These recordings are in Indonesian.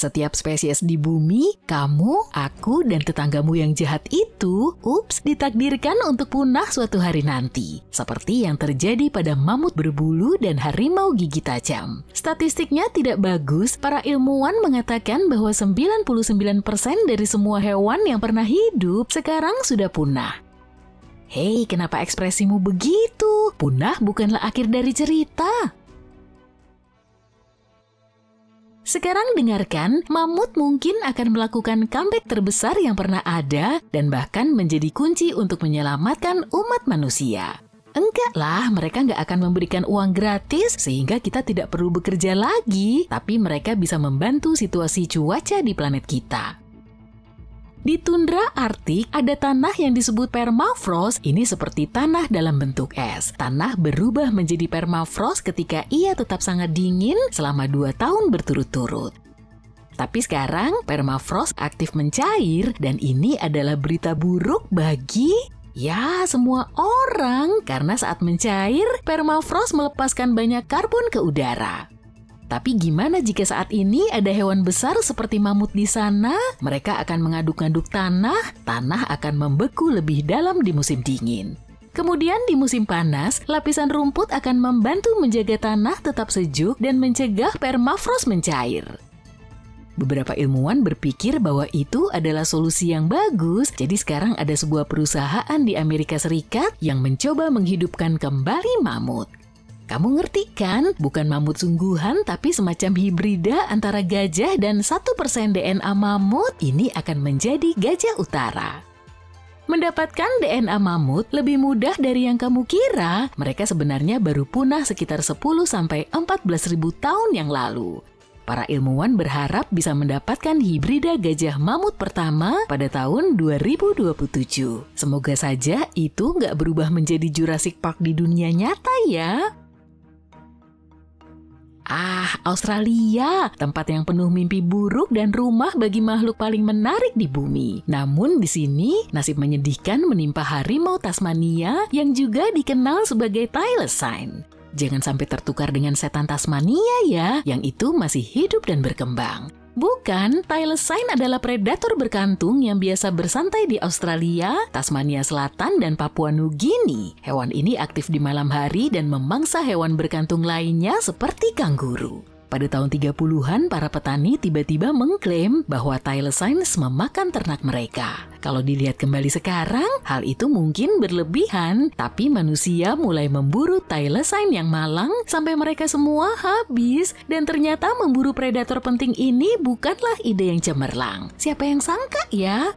Setiap spesies di bumi, kamu, aku, dan tetanggamu yang jahat itu, ditakdirkan untuk punah suatu hari nanti. Seperti yang terjadi pada mamut berbulu dan harimau gigi tajam. Statistiknya tidak bagus, para ilmuwan mengatakan bahwa 99% dari semua hewan yang pernah hidup sekarang sudah punah. Hei, kenapa ekspresimu begitu? Punah bukanlah akhir dari cerita. Sekarang dengarkan, mamut mungkin akan melakukan comeback terbesar yang pernah ada dan bahkan menjadi kunci untuk menyelamatkan umat manusia. Enggak lah, mereka nggak akan memberikan uang gratis sehingga kita tidak perlu bekerja lagi, tapi mereka bisa membantu situasi cuaca di planet kita. Di tundra Arktik ada tanah yang disebut permafrost. Ini seperti tanah dalam bentuk es. Tanah berubah menjadi permafrost ketika ia tetap sangat dingin selama 2 tahun berturut-turut. Tapi sekarang permafrost aktif mencair dan ini adalah berita buruk bagi semua orang karena saat mencair permafrost melepaskan banyak karbon ke udara. Tapi gimana jika saat ini ada hewan besar seperti mamut di sana? Mereka akan mengaduk-aduk tanah akan membeku lebih dalam di musim dingin. Kemudian di musim panas, lapisan rumput akan membantu menjaga tanah tetap sejuk dan mencegah permafrost mencair. Beberapa ilmuwan berpikir bahwa itu adalah solusi yang bagus, jadi sekarang ada sebuah perusahaan di Amerika Serikat yang mencoba menghidupkan kembali mamut. Kamu ngerti kan? Bukan mamut sungguhan, tapi semacam hibrida antara gajah dan 1% DNA mamut ini akan menjadi gajah utara. Mendapatkan DNA mamut lebih mudah dari yang kamu kira. Mereka sebenarnya baru punah sekitar 10-14 ribu tahun yang lalu. Para ilmuwan berharap bisa mendapatkan hibrida gajah mamut pertama pada tahun 2027. Semoga saja itu nggak berubah menjadi Jurassic Park di dunia nyata ya. Australia, tempat yang penuh mimpi buruk dan rumah bagi makhluk paling menarik di bumi. Namun di sini, nasib menyedihkan menimpa harimau Tasmania yang juga dikenal sebagai thylacine. Jangan sampai tertukar dengan setan Tasmania ya, yang itu masih hidup dan berkembang. Bukan, thylacine adalah predator berkantung yang biasa bersantai di Australia, Tasmania Selatan, dan Papua Nugini. Hewan ini aktif di malam hari dan memangsa hewan berkantung lainnya seperti kanguru. Pada tahun 30-an, para petani tiba-tiba mengklaim bahwa thylacine memakan ternak mereka. Kalau dilihat kembali sekarang, hal itu mungkin berlebihan, tapi manusia mulai memburu thylacine yang malang sampai mereka semua habis. Dan ternyata memburu predator penting ini bukanlah ide yang cemerlang. Siapa yang sangka ya?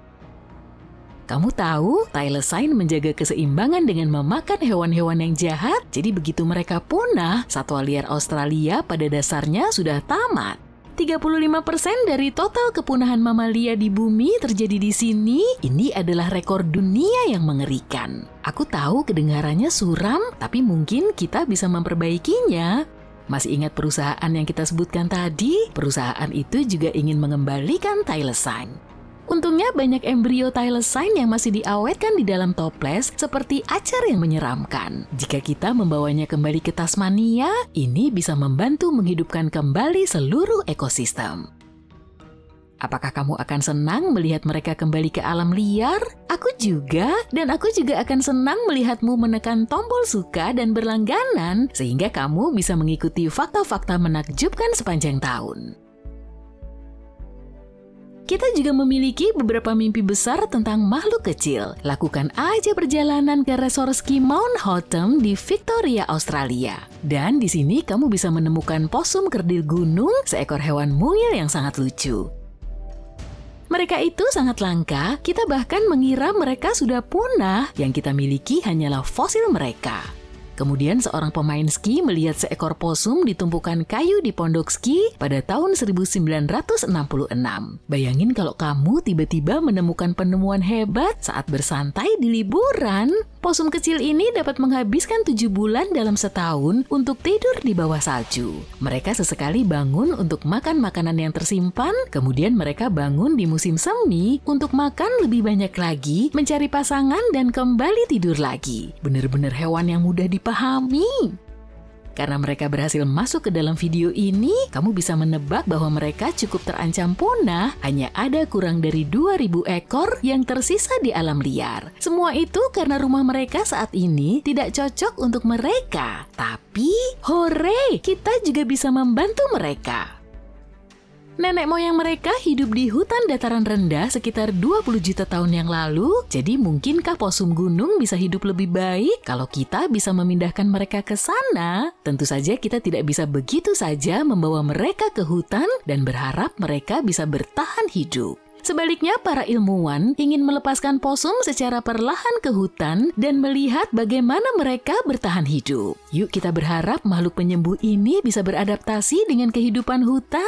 Kamu tahu, thylacine menjaga keseimbangan dengan memakan hewan-hewan yang jahat, jadi begitu mereka punah, satwa liar Australia pada dasarnya sudah tamat. 35% dari total kepunahan mamalia di bumi terjadi di sini. Ini adalah rekor dunia yang mengerikan. Aku tahu kedengarannya suram, tapi mungkin kita bisa memperbaikinya. Masih ingat perusahaan yang kita sebutkan tadi? Perusahaan itu juga ingin mengembalikan thylacine. Untungnya banyak embrio thylacine yang masih diawetkan di dalam toples seperti acar yang menyeramkan. Jika kita membawanya kembali ke Tasmania, ini bisa membantu menghidupkan kembali seluruh ekosistem. Apakah kamu akan senang melihat mereka kembali ke alam liar? Aku juga, dan aku juga akan senang melihatmu menekan tombol suka dan berlangganan sehingga kamu bisa mengikuti fakta-fakta menakjubkan sepanjang tahun. Kita juga memiliki beberapa mimpi besar tentang makhluk kecil. Lakukan aja perjalanan ke resort ski Mount Hotham di Victoria, Australia. Dan di sini kamu bisa menemukan posum kerdil gunung, seekor hewan mungil yang sangat lucu. Mereka itu sangat langka, kita bahkan mengira mereka sudah punah. Yang kita miliki hanyalah fosil mereka. Kemudian seorang pemain ski melihat seekor posum di tumpukan kayu di pondok ski pada tahun 1966. Bayangin kalau kamu tiba-tiba menemukan penemuan hebat saat bersantai di liburan. Posum kecil ini dapat menghabiskan 7 bulan dalam setahun untuk tidur di bawah salju. Mereka sesekali bangun untuk makan makanan yang tersimpan, kemudian mereka bangun di musim semi untuk makan lebih banyak lagi, mencari pasangan dan kembali tidur lagi. Benar-benar hewan yang mudah dipahami. Karena mereka berhasil masuk ke dalam video ini, kamu bisa menebak bahwa mereka cukup terancam punah. Hanya ada kurang dari 2.000 ekor yang tersisa di alam liar. Semua itu karena rumah mereka saat ini tidak cocok untuk mereka. Tapi, hore, kita juga bisa membantu mereka. Nenek moyang mereka hidup di hutan dataran rendah sekitar 20 juta tahun yang lalu, jadi mungkinkah posum gunung bisa hidup lebih baik kalau kita bisa memindahkan mereka ke sana? Tentu saja kita tidak bisa begitu saja membawa mereka ke hutan dan berharap mereka bisa bertahan hidup. Sebaliknya, para ilmuwan ingin melepaskan posum secara perlahan ke hutan dan melihat bagaimana mereka bertahan hidup. Yuk kita berharap makhluk penyembuh ini bisa beradaptasi dengan kehidupan hutan.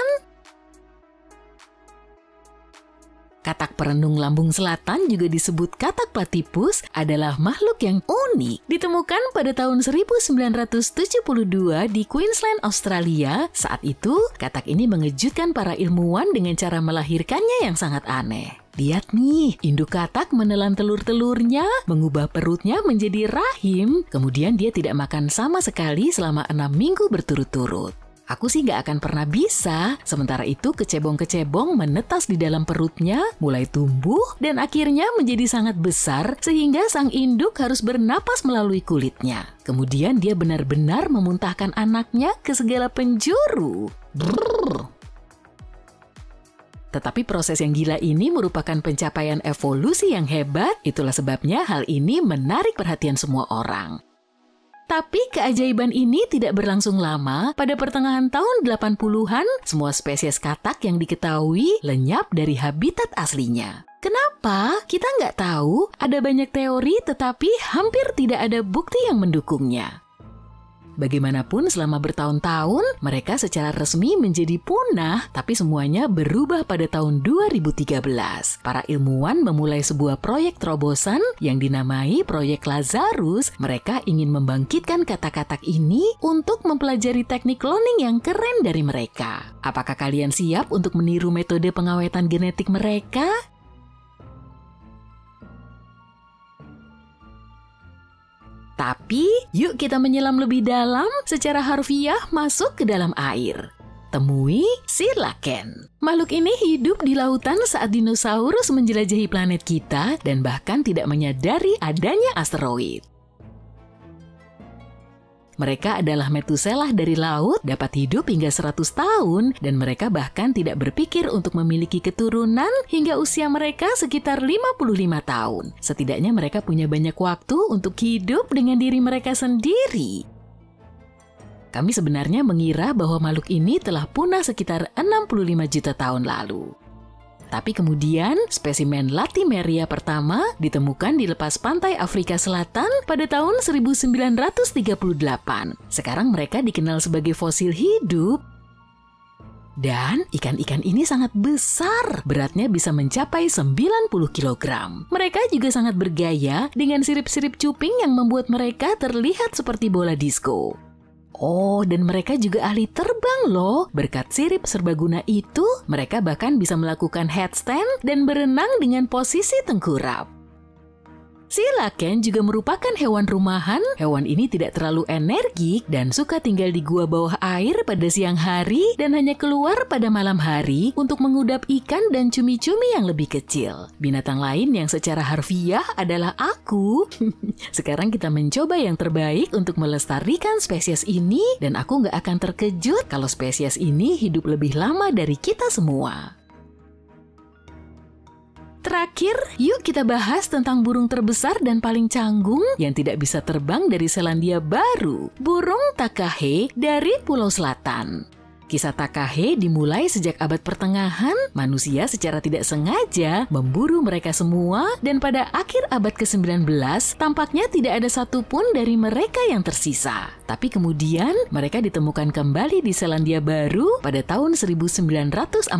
Katak perenung lambung selatan juga disebut katak platypus adalah makhluk yang unik. Ditemukan pada tahun 1972 di Queensland, Australia. Saat itu, katak ini mengejutkan para ilmuwan dengan cara melahirkannya yang sangat aneh. Lihat nih, induk katak menelan telur-telurnya, mengubah perutnya menjadi rahim, kemudian dia tidak makan sama sekali selama 6 minggu berturut-turut. Aku sih gak akan pernah bisa. Sementara itu kecebong-kecebong menetas di dalam perutnya, mulai tumbuh, dan akhirnya menjadi sangat besar sehingga sang induk harus bernapas melalui kulitnya. Kemudian dia benar-benar memuntahkan anaknya ke segala penjuru. Brrr. Tetapi proses yang gila ini merupakan pencapaian evolusi yang hebat, itulah sebabnya hal ini menarik perhatian semua orang. Tapi keajaiban ini tidak berlangsung lama. Pada pertengahan tahun 80-an, semua spesies katak yang diketahui lenyap dari habitat aslinya. Kenapa? Kita nggak tahu. Ada banyak teori, tetapi hampir tidak ada bukti yang mendukungnya. Bagaimanapun selama bertahun-tahun, mereka secara resmi menjadi punah, tapi semuanya berubah pada tahun 2013. Para ilmuwan memulai sebuah proyek terobosan yang dinamai Proyek Lazarus. Mereka ingin membangkitkan katak-katak ini untuk mempelajari teknik cloning yang keren dari mereka. Apakah kalian siap untuk meniru metode pengawetan genetik mereka? Tapi, yuk kita menyelam lebih dalam secara harfiah masuk ke dalam air. Temui Coelacanth. Makhluk ini hidup di lautan saat dinosaurus menjelajahi planet kita dan bahkan tidak menyadari adanya asteroid. Mereka adalah Methuselah dari laut, dapat hidup hingga 100 tahun, dan mereka bahkan tidak berpikir untuk memiliki keturunan hingga usia mereka sekitar 55 tahun. Setidaknya mereka punya banyak waktu untuk hidup dengan diri mereka sendiri. Kami sebenarnya mengira bahwa makhluk ini telah punah sekitar 65 juta tahun lalu. Tapi kemudian, spesimen Latimeria pertama ditemukan di lepas pantai Afrika Selatan pada tahun 1938. Sekarang mereka dikenal sebagai fosil hidup. Dan ikan-ikan ini sangat besar, beratnya bisa mencapai 90 kg. Mereka juga sangat bergaya dengan sirip-sirip cuping yang membuat mereka terlihat seperti bola disko. Oh, dan mereka juga ahli terbang loh. Berkat sirip serbaguna itu, mereka bahkan bisa melakukan headstand dan berenang dengan posisi tengkurap. Coelacanth juga merupakan hewan rumahan. Hewan ini tidak terlalu energik dan suka tinggal di gua bawah air pada siang hari dan hanya keluar pada malam hari untuk mengudap ikan dan cumi-cumi yang lebih kecil. Binatang lain yang secara harfiah adalah aku. Sekarang kita mencoba yang terbaik untuk melestarikan spesies ini dan aku nggak akan terkejut kalau spesies ini hidup lebih lama dari kita semua. Terakhir, yuk kita bahas tentang burung terbesar dan paling canggung yang tidak bisa terbang dari Selandia Baru, burung takahe dari Pulau Selatan. Kisah takahe dimulai sejak abad pertengahan, manusia secara tidak sengaja memburu mereka semua dan pada akhir abad ke-19 tampaknya tidak ada satupun dari mereka yang tersisa. Tapi kemudian mereka ditemukan kembali di Selandia Baru pada tahun 1948.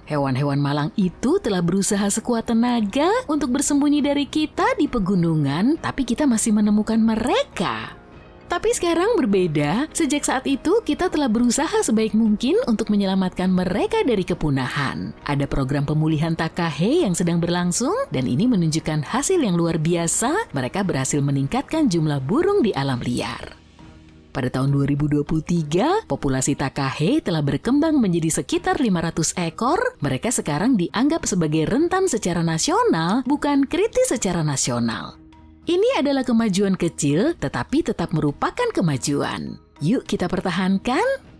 Hewan-hewan malang itu telah berusaha sekuat tenaga untuk bersembunyi dari kita di pegunungan, tapi kita masih menemukan mereka. Tapi sekarang berbeda, sejak saat itu kita telah berusaha sebaik mungkin untuk menyelamatkan mereka dari kepunahan. Ada program pemulihan takahe yang sedang berlangsung dan ini menunjukkan hasil yang luar biasa. Mereka berhasil meningkatkan jumlah burung di alam liar. Pada tahun 2023, populasi takahe telah berkembang menjadi sekitar 500 ekor. Mereka sekarang dianggap sebagai rentan secara nasional, bukan kritis secara nasional. Ini adalah kemajuan kecil, tetapi tetap merupakan kemajuan. Yuk kita pertahankan.